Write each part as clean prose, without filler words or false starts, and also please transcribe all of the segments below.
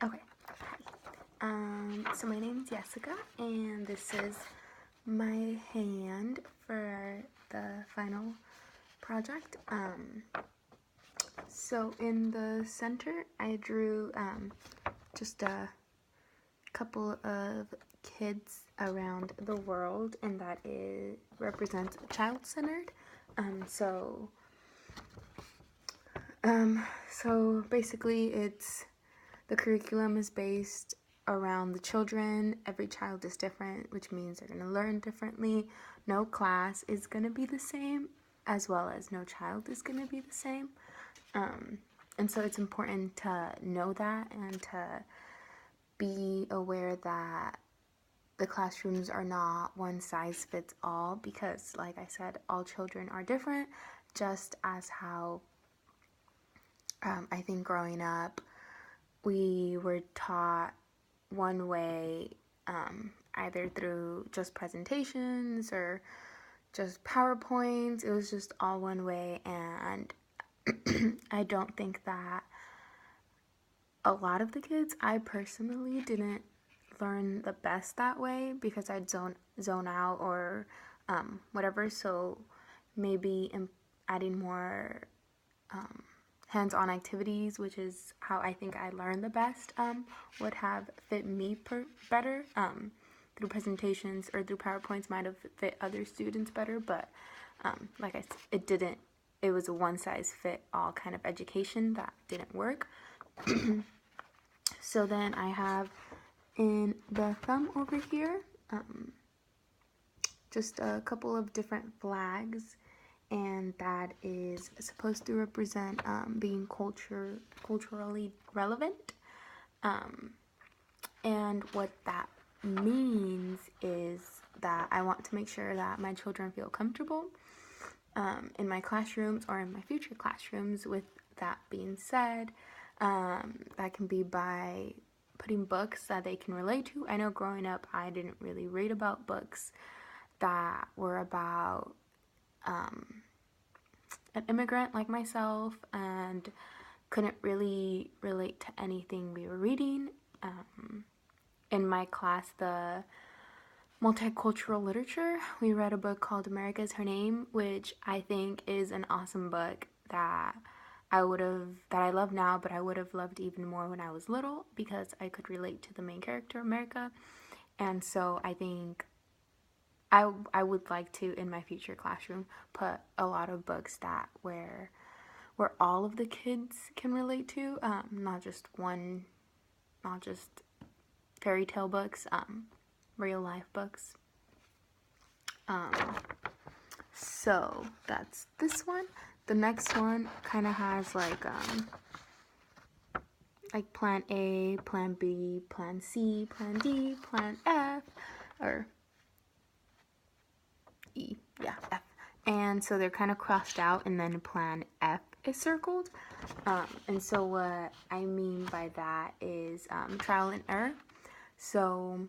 Okay. So my name is Yessica, and this is my hand for the final project. So in the center, I drew just a couple of kids around the world, and that represents child-centered. So basically, the curriculum is based around the children. Every child is different, which means they're going to learn differently. No class is going to be the same, as well as no child is going to be the same. And so it's important to know that and to be aware that the classrooms are not one size fits all, because, like I said, all children are different, just as how I think growing up, we were taught one way, either through just presentations or just PowerPoints. It was just all one way, and I don't think that a lot of the kids, I personally didn't learn the best that way, because I'd zone out or whatever. So maybe adding more hands-on activities, which is how I think I learned the best, would have fit me better. Through presentations or through PowerPoints might have fit other students better, but like I said, it didn't. It was a one-size-fit-all kind of education that didn't work. So then I have in the thumb over here just a couple of different flags, and that is supposed to represent being culturally relevant. And what that means is that I want to make sure that my children feel comfortable in my classrooms or in my future classrooms. With that being said, that can be by putting books that they can relate to. I know growing up, I didn't really read about books that were about an immigrant like myself, and couldn't really relate to anything we were reading. In my class, the multicultural literature, we read a book called America Is Her Name, which I think is an awesome book that I love now, but I would have loved even more when I was little, because I could relate to the main character, America. And so I think I would like to, in my future classroom, put a lot of books that where all of the kids can relate to, not just fairy tale books, real life books. So that's this one. The next one kind of has like plan A, plan B, plan C, plan D, plan F, or E, yeah, F. And so they're kind of crossed out, and then plan F is circled. And so what I mean by that is trial and error. So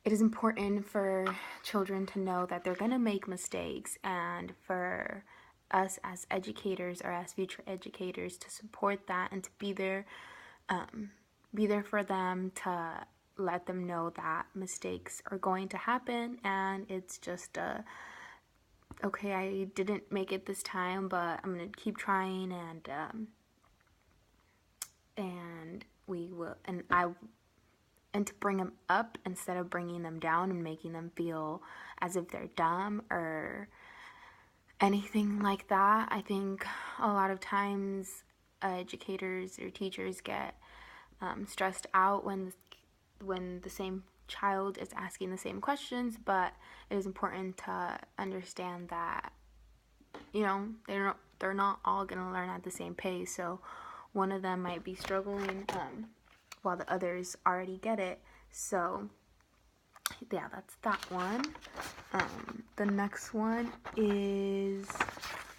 it is important for children to know that they're going to make mistakes, and for us as educators or as future educators to support that and to be there for them, to let them know that mistakes are going to happen, and it's just okay, I didn't make it this time, but I'm going to keep trying, and we will, and to bring them up instead of bringing them down and making them feel as if they're dumb or anything like that. I think a lot of times educators or teachers get stressed out when the same child is asking the same questions, but it is important to understand that, they're not all going to learn at the same pace. So one of them might be struggling while the others already get it. So yeah, that's that one. The next one is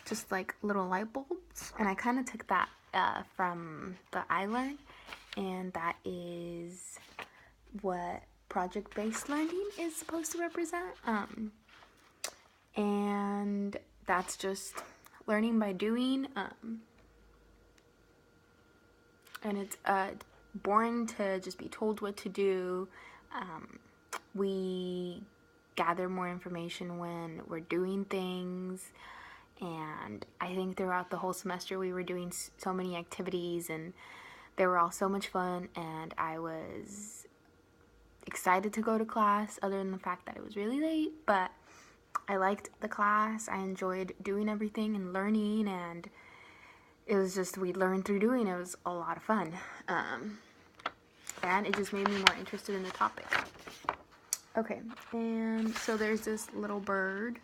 just like little light bulbs, and I kind of took that from the iLearn, and that is what project-based learning is supposed to represent. And that's just learning by doing, and it's boring to just be told what to do. We gather more information when we're doing things. And I think throughout the whole semester we were doing so many activities, and they were all so much fun, and I was excited to go to class other than the fact that it was really late. But I liked the class. I enjoyed doing everything and learning, and it was just, we learned through doing. It was a lot of fun, and it just made me more interested in the topic. Okay, and so there's this little bird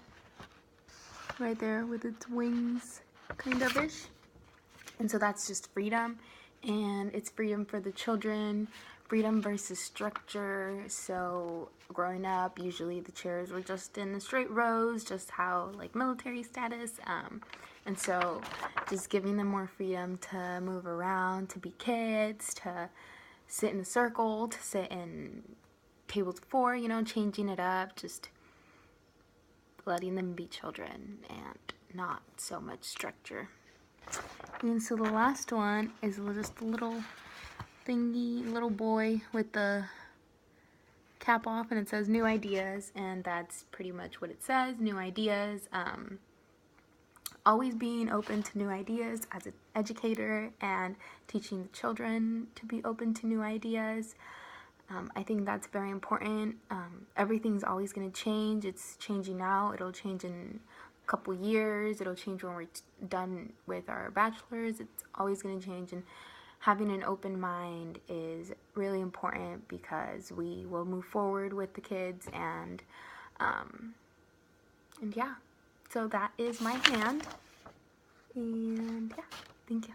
right there with its wings, kind of ish. And so that's just freedom, and it's freedom for the children, freedom versus structure. So growing up, usually the chairs were just in the straight rows, just how like military status. And so just giving them more freedom to move around, to be kids, to sit in a circle, to sit in tables of four, you know, changing it up, just letting them be children and not so much structure. And so the last one is just a little thingy, little boy with the cap off, and it says new ideas, and that's pretty much what it says, new ideas. Always being open to new ideas as an educator and teaching the children to be open to new ideas. I think that's very important. Everything's always going to change. It's changing now. It'll change in a couple years. It'll change when we're done with our bachelor's. It's always going to change. And having an open mind is really important because we will move forward with the kids. And yeah, so that is my hand. And yeah, thank you.